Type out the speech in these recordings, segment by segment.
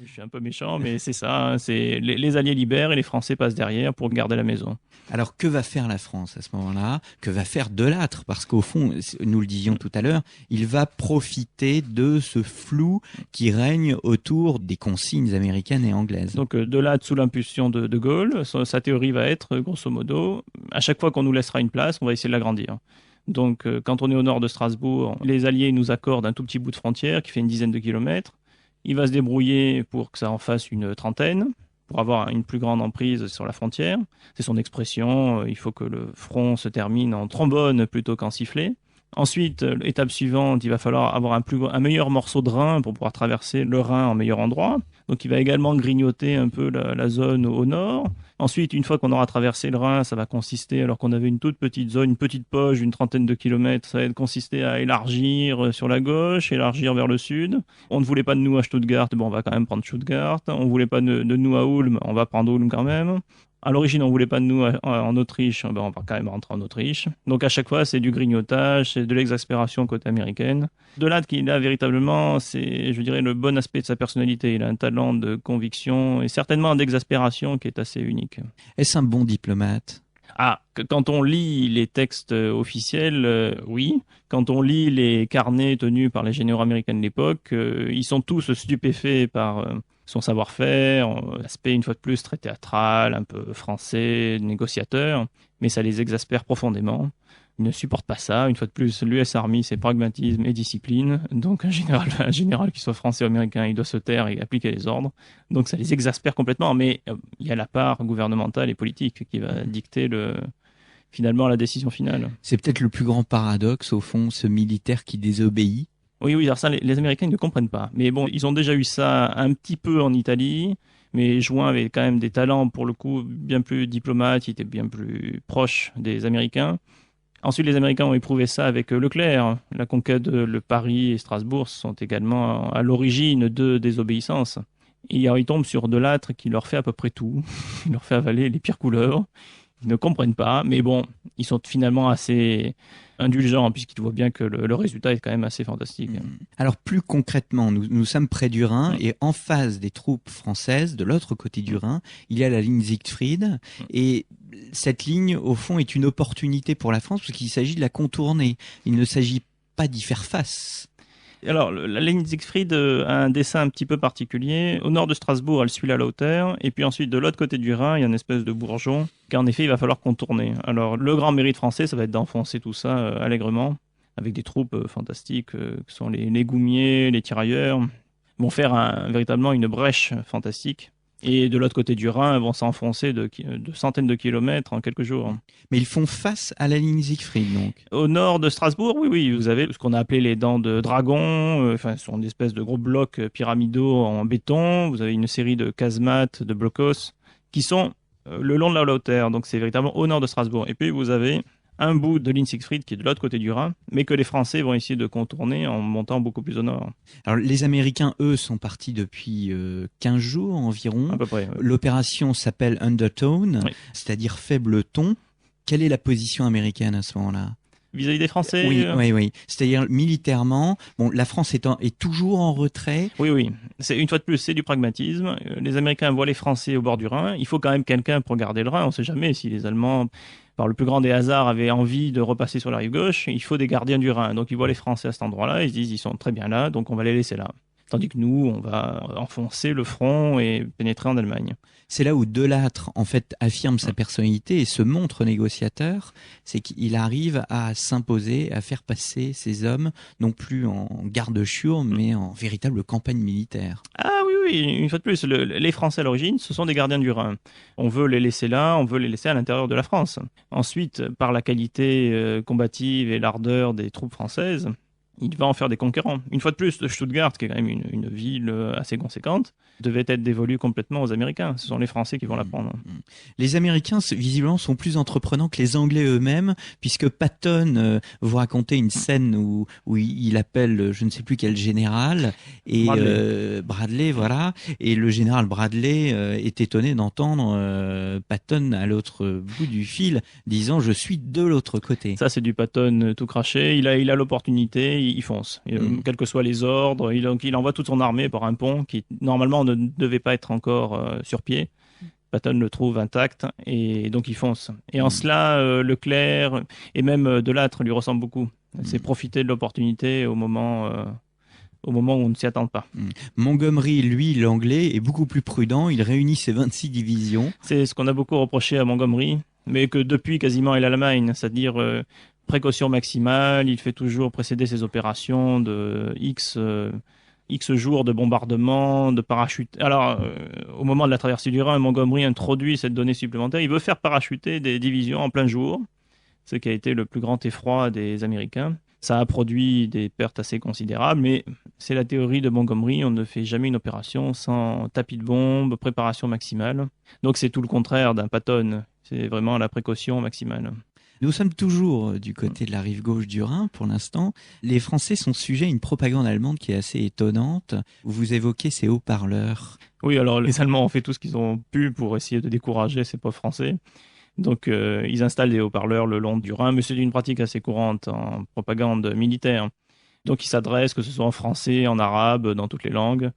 Je suis un peu méchant, mais c'est ça, hein, c'est les Alliés libèrent et les Français passent derrière pour garder la maison. Alors, que va faire la France à ce moment-là? Que va faire Delattre? Parce qu'au fond, nous le disions tout à l'heure, il va profiter de ce flou qui règne autour des consignes américaines et anglaises. Donc de là, sous l'impulsion de Gaulle, sa théorie va être, grosso modo, à chaque fois qu'on nous laissera une place, on va essayer de l'agrandir. Donc quand on est au nord de Strasbourg, les Alliés nous accordent un tout petit bout de frontière qui fait une dizaine de kilomètres. Il va se débrouiller pour que ça en fasse une trentaine, pour avoir une plus grande emprise sur la frontière. C'est son expression, il faut que le front se termine en trombone plutôt qu'en sifflet. Ensuite, l'étape suivante, il va falloir avoir un meilleur morceau de Rhin pour pouvoir traverser le Rhin en meilleur endroit. Donc il va également grignoter un peu la zone au nord. Ensuite, une fois qu'on aura traversé le Rhin, ça va consister, alors qu'on avait une toute petite zone, une petite poche d'une trentaine de kilomètres, ça va consister à élargir sur la gauche, élargir vers le sud. On ne voulait pas de nous à Stuttgart, bon, on va quand même prendre Stuttgart. On ne voulait pas de nous à Ulm, on va prendre Ulm quand même. À l'origine, on voulait pas de nous en Autriche, ben on va quand même rentrer en Autriche. Donc à chaque fois, c'est du grignotage, c'est de l'exaspération côté américaine. De là qu'il a véritablement, c'est, je dirais, le bon aspect de sa personnalité. Il a un talent de conviction et certainement d'exaspération qui est assez unique. Est-ce un bon diplomate? Ah, quand on lit les textes officiels, oui. Quand on lit les carnets tenus par les généraux américains de l'époque, ils sont tous stupéfaits par son savoir-faire, l'aspect une fois de plus très théâtral, un peu français, négociateur, mais ça les exaspère profondément. Ils ne supportent pas ça. Une fois de plus, l'US Army, c'est pragmatisme et discipline. Donc un général qui soit français ou américain, il doit se taire et appliquer les ordres. Donc ça les exaspère complètement. Mais il y a la part gouvernementale et politique qui va dicter finalement la décision finale. C'est peut-être le plus grand paradoxe, au fond, ce militaire qui désobéit. Oui, oui, alors ça, les Américains ils ne comprennent pas. Mais bon, ils ont déjà eu ça un petit peu en Italie. Mais Juin avait quand même des talents, pour le coup, bien plus diplomates. Il était bien plus proche des Américains. Ensuite, les Américains ont éprouvé ça avec Leclerc. La conquête de Paris et Strasbourg sont également à l'origine de désobéissance. Et ils tombent sur Delattre qui leur fait à peu près tout. Il leur fait avaler les pires couleurs. Ils ne comprennent pas, mais bon, ils sont finalement assez indulgents puisqu'ils voient bien que le résultat est quand même assez fantastique. Alors plus concrètement, nous sommes près du Rhin et en face des troupes françaises, de l'autre côté du Rhin, il y a la ligne Siegfried et cette ligne, au fond, est une opportunité pour la France parce qu'il s'agit de la contourner. Il ne s'agit pas d'y faire face. Alors, la ligne Siegfried a un dessin un petit peu particulier. Au nord de Strasbourg, elle suit la Lauter. Et puis ensuite, de l'autre côté du Rhin, il y a une espèce de bourgeon qu'en effet, il va falloir contourner. Alors, le grand mérite français, ça va être d'enfoncer tout ça allègrement, avec des troupes fantastiques, qui sont les goumiers, les tirailleurs. Ils vont faire véritablement une brèche fantastique. Et de l'autre côté du Rhin, ils vont s'enfoncer de centaines de kilomètres en quelques jours. Mais ils font face à la ligne Siegfried, donc. Au nord de Strasbourg, oui, oui, vous avez ce qu'on a appelé les dents de dragon. Enfin, ce sont des espèces de gros blocs pyramidaux en béton. Vous avez une série de casemates, de blocos, qui sont le long de la Lauter. Donc, c'est véritablement au nord de Strasbourg. Et puis, vous avez un bout de ligne Siegfried qui est de l'autre côté du Rhin, mais que les Français vont essayer de contourner en montant beaucoup plus au nord. Alors, les Américains, eux, sont partis depuis 15 jours environ. À peu près, oui. L'opération s'appelle Undertone, Oui. c'est-à-dire faible ton. Quelle est la position américaine à ce moment-là? Vis-à-vis des Français Oui, oui, oui. C'est-à-dire militairement, bon, la France est toujours en retrait. Oui, oui. C'est une fois de plus, c'est du pragmatisme. Les Américains voient les Français au bord du Rhin. Il faut quand même quelqu'un pour garder le Rhin. On ne sait jamais si les Allemands, par le plus grand des hasards, avaient envie de repasser sur la rive gauche. Il faut des gardiens du Rhin. Donc ils voient les Français à cet endroit-là. Ils se disent, ils sont très bien là, donc on va les laisser là. Tandis que nous, on va enfoncer le front et pénétrer en Allemagne. C'est là où Delattre, en fait, affirme sa personnalité et se montre négociateur. C'est qu'il arrive à s'imposer, à faire passer ses hommes, non plus en garde-chiourme, mais en véritable campagne militaire. Ah oui, oui, une fois de plus, les Français à l'origine, ce sont des gardiens du Rhin. On veut les laisser là, on veut les laisser à l'intérieur de la France. Ensuite, par la qualité combative et l'ardeur des troupes françaises, il va en faire des conquérants. Une fois de plus, Stuttgart, qui est quand même une ville assez conséquente, devait être dévolue complètement aux Américains. Ce sont les Français qui vont la prendre. Les Américains, visiblement, sont plus entreprenants que les Anglais eux-mêmes, puisque Patton vous racontait une scène où il appelle je ne sais plus quel général, et Bradley, voilà, et le général Bradley est étonné d'entendre Patton à l'autre bout du fil disant « je suis de l'autre côté ». Ça, c'est du Patton tout craché. Il a l'opportunité, il fonce. Quels que soient les ordres, il envoie toute son armée par un pont qui, normalement, ne devait pas être encore sur pied. Patton le trouve intact et donc il fonce. Et en cela, Leclerc et même Delattre lui ressemblent beaucoup. C'est profiter de l'opportunité au moment où on ne s'y attend pas. Montgomery, lui, l'anglais, est beaucoup plus prudent. Il réunit ses 26 divisions. C'est ce qu'on a beaucoup reproché à Montgomery, mais que depuis quasiment il a la main, c'est-à-dire précaution maximale. Il fait toujours précéder ses opérations de X jours de bombardement, de parachute. Alors, au moment de la traversée du Rhin, Montgomery introduit cette donnée supplémentaire. Il veut faire parachuter des divisions en plein jour, ce qui a été le plus grand effroi des Américains. Ça a produit des pertes assez considérables, mais c'est la théorie de Montgomery. On ne fait jamais une opération sans tapis de bombe, préparation maximale. Donc c'est tout le contraire d'un Patton. C'est vraiment la précaution maximale. Nous sommes toujours du côté de la rive gauche du Rhin pour l'instant. Les Français sont sujets à une propagande allemande qui est assez étonnante. Vous évoquez ces haut-parleurs. Oui, alors les Allemands ont fait tout ce qu'ils ont pu pour essayer de décourager ces pauvres Français. Donc ils installent des haut-parleurs le long du Rhin, mais c'est une pratique assez courante en propagande militaire. Donc ils s'adressent, que ce soit en français, en arabe, dans toutes les langues,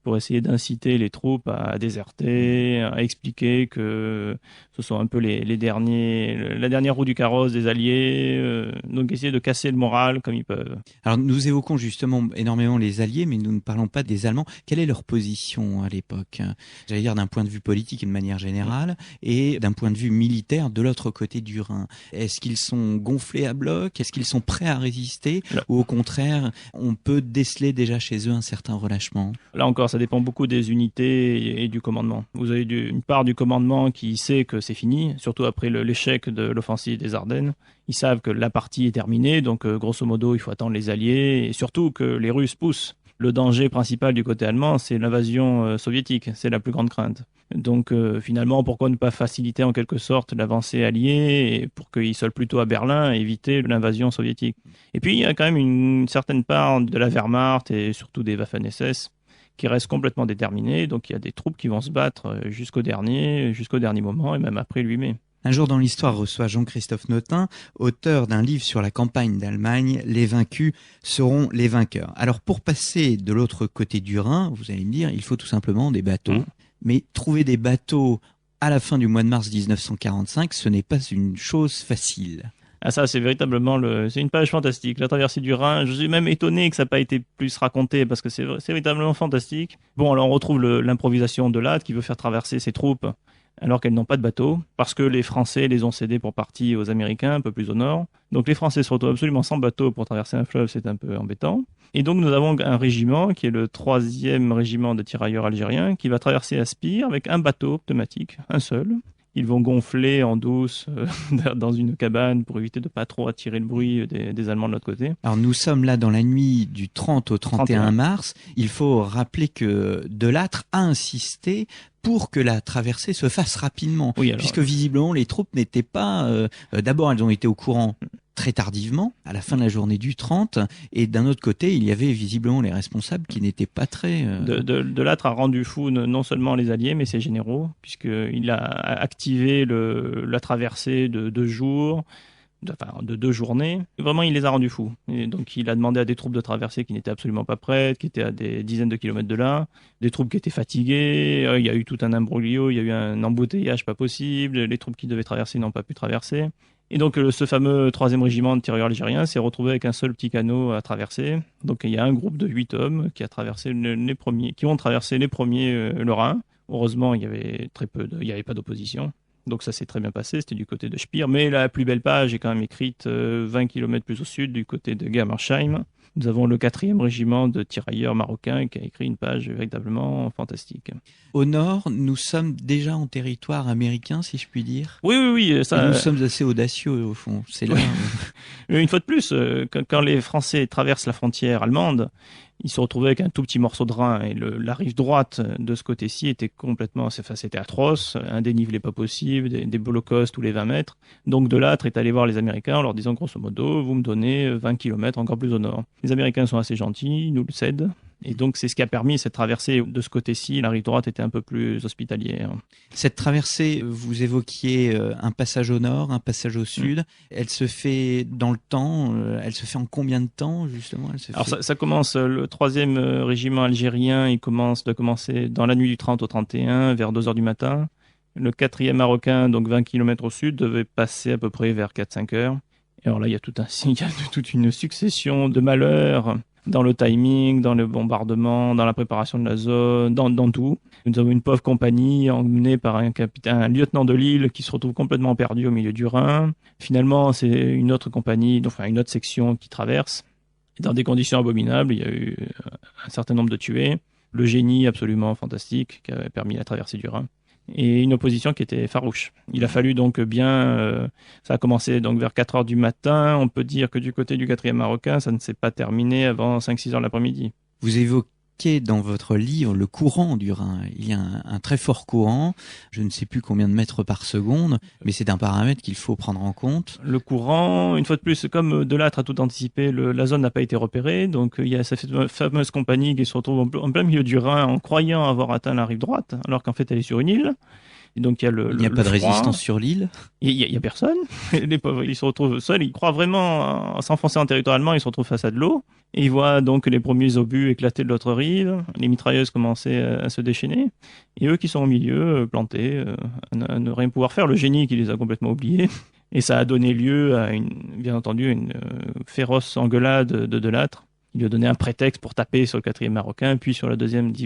pour essayer d'inciter les troupes à déserter, à expliquer que ce sont un peu la dernière roue du carrosse des Alliés, donc essayer de casser le moral comme ils peuvent. Alors nous évoquons justement énormément les Alliés, mais nous ne parlons pas des Allemands. Quelle est leur position à l'époque? J'allais dire d'un point de vue politique et de manière générale, et d'un point de vue militaire de l'autre côté du Rhin. Est-ce qu'ils sont gonflés à bloc? Est-ce qu'ils sont prêts à résister? Ou au contraire, on peut déceler déjà chez eux un certain relâchement? Là encore, ça dépend beaucoup des unités et du commandement. Vous avez une part du commandement qui sait que c'est fini, surtout après l'échec de l'offensive des Ardennes. Ils savent que la partie est terminée, donc grosso modo, il faut attendre les Alliés, et surtout que les Russes poussent. Le danger principal du côté allemand, c'est l'invasion soviétique, c'est la plus grande crainte. Donc finalement, pourquoi ne pas faciliter en quelque sorte l'avancée alliée et pour qu'ils soient plutôt à Berlin et éviter l'invasion soviétique. Et puis il y a quand même une certaine part de la Wehrmacht et surtout des Waffen-SS qui reste complètement déterminé. Donc il y a des troupes qui vont se battre jusqu'au dernier moment et même après le 8 mai. Un jour dans l'histoire reçoit Jean-Christophe Notin, auteur d'un livre sur la campagne d'Allemagne, Les vaincus seront les vainqueurs. Alors pour passer de l'autre côté du Rhin, vous allez me dire, il faut tout simplement des bateaux. Mais trouver des bateaux à la fin du mois de mars 1945, ce n'est pas une chose facile. Ah ça, c'est véritablement c'est une page fantastique. La traversée du Rhin, je suis même étonné que ça n'a pas été plus raconté parce que c'est véritablement fantastique. Bon, alors on retrouve l'improvisation de Latte qui veut faire traverser ses troupes alors qu'elles n'ont pas de bateau parce que les Français les ont cédés pour partie aux Américains un peu plus au nord. Donc les Français se retrouvent absolument sans bateau pour traverser un fleuve, c'est un peu embêtant. Et donc nous avons un régiment qui est le 3e régiment de tirailleurs algériens qui va traverser la Spire avec un bateau pneumatique, un seul. Ils vont gonfler en douce dans une cabane pour éviter de pas trop attirer le bruit des Allemands de l'autre côté. Alors nous sommes là dans la nuit du 30 au 31 mars. Il faut rappeler que Delattre a insisté pour que la traversée se fasse rapidement. Oui, puisque visiblement les troupes n'étaient pas... D'abord elles ont été au courant très tardivement, à la fin de la journée du 30, et d'un autre côté, il y avait visiblement les responsables qui n'étaient pas très... Delattre a rendu fou non seulement les Alliés, mais ses généraux, puisqu'il a activé la traversée de 2 jours, de 2 journées. Vraiment, il les a rendus fous. Et donc, il a demandé à des troupes de traverser qui n'étaient absolument pas prêtes, qui étaient à des dizaines de kilomètres de là, des troupes qui étaient fatiguées, il y a eu tout un imbroglio, il y a eu un embouteillage pas possible, les troupes qui devaient traverser n'ont pas pu traverser. Et donc, ce fameux 3e régiment de tirailleurs algériens s'est retrouvé avec un seul petit canot à traverser. Donc, il y a un groupe de 8 hommes qui ont traversé les premiers le Rhin. Heureusement, il y avait pas d'opposition. Donc, ça s'est très bien passé. C'était du côté de Spire. Mais la plus belle page est quand même écrite 20 km plus au sud, du côté de Germersheim. Nous avons le 4e régiment de tirailleurs marocains qui a écrit une page véritablement fantastique. Au nord, nous sommes déjà en territoire américain, si je puis dire. Oui. Ça... Nous sommes assez audacieux, au fond. C'est là. Une fois de plus, quand les Français traversent la frontière allemande, ils se retrouvaient avec un tout petit morceau de Rhin et la rive droite de ce côté-ci était complètement, c'était atroce, un dénivelé pas possible, des blockhaus tous les 20 mètres. Donc Delattre est allé voir les Américains en leur disant grosso modo, vous me donnez 20 km encore plus au nord. Les Américains sont assez gentils, ils nous le cèdent. Et donc, c'est ce qui a permis cette traversée. De ce côté-ci, la rive droite était un peu plus hospitalière. Cette traversée, vous évoquiez un passage au nord, un passage au sud. Elle se fait dans le temps. Elle se fait en combien de temps, justement? Alors, ça commence, le 3e régiment algérien, il doit commencer dans la nuit du 30 au 31, vers 2 heures du matin. Le 4e marocain, donc 20 km au sud, devait passer à peu près vers 4-5 heures. Et alors là, il y a toute une succession de malheurs dans le timing, dans le bombardement, dans la préparation de la zone, dans tout. Nous avons une pauvre compagnie emmenée par un lieutenant de Lille qui se retrouve complètement perdu au milieu du Rhin. Finalement, c'est une autre compagnie, enfin une autre section qui traverse. Et dans des conditions abominables, il y a eu un certain nombre de tués. Le génie absolument fantastique qui avait permis la traversée du Rhin. Et une opposition qui était farouche. Il a fallu donc ça a commencé donc vers 4 heures du matin. On peut dire que du côté du 4e marocain, ça ne s'est pas terminé avant 5-6 heures l'après-midi. Vous évoquez dans votre livre le courant du Rhin. Il y a un très fort courant, je ne sais plus combien de mètres par seconde, mais c'est un paramètre qu'il faut prendre en compte. Le courant, une fois de plus, comme Delattre a tout anticipé, la zone n'a pas été repérée, donc il y a cette fameuse compagnie qui se retrouve en plein milieu du Rhin en croyant avoir atteint la rive droite, alors qu'en fait elle est sur une île. Et donc il n'y a pas de résistance sur l'île. Il y a personne. Les pauvres, ils se retrouvent seuls. Ils croient vraiment s'enfoncer en territoire allemand. Ils se retrouvent face à de l'eau. Et ils voient donc les premiers obus éclater de l'autre rive. Les mitrailleuses commencer à se déchaîner. Et eux qui sont au milieu, plantés, à ne rien pouvoir faire. Le génie qui les a complètement oubliés. Et ça a donné lieu à bien entendu, une féroce engueulade de Delattre. Il lui a donné un prétexte pour taper sur le 4e marocain, puis sur la 2e division.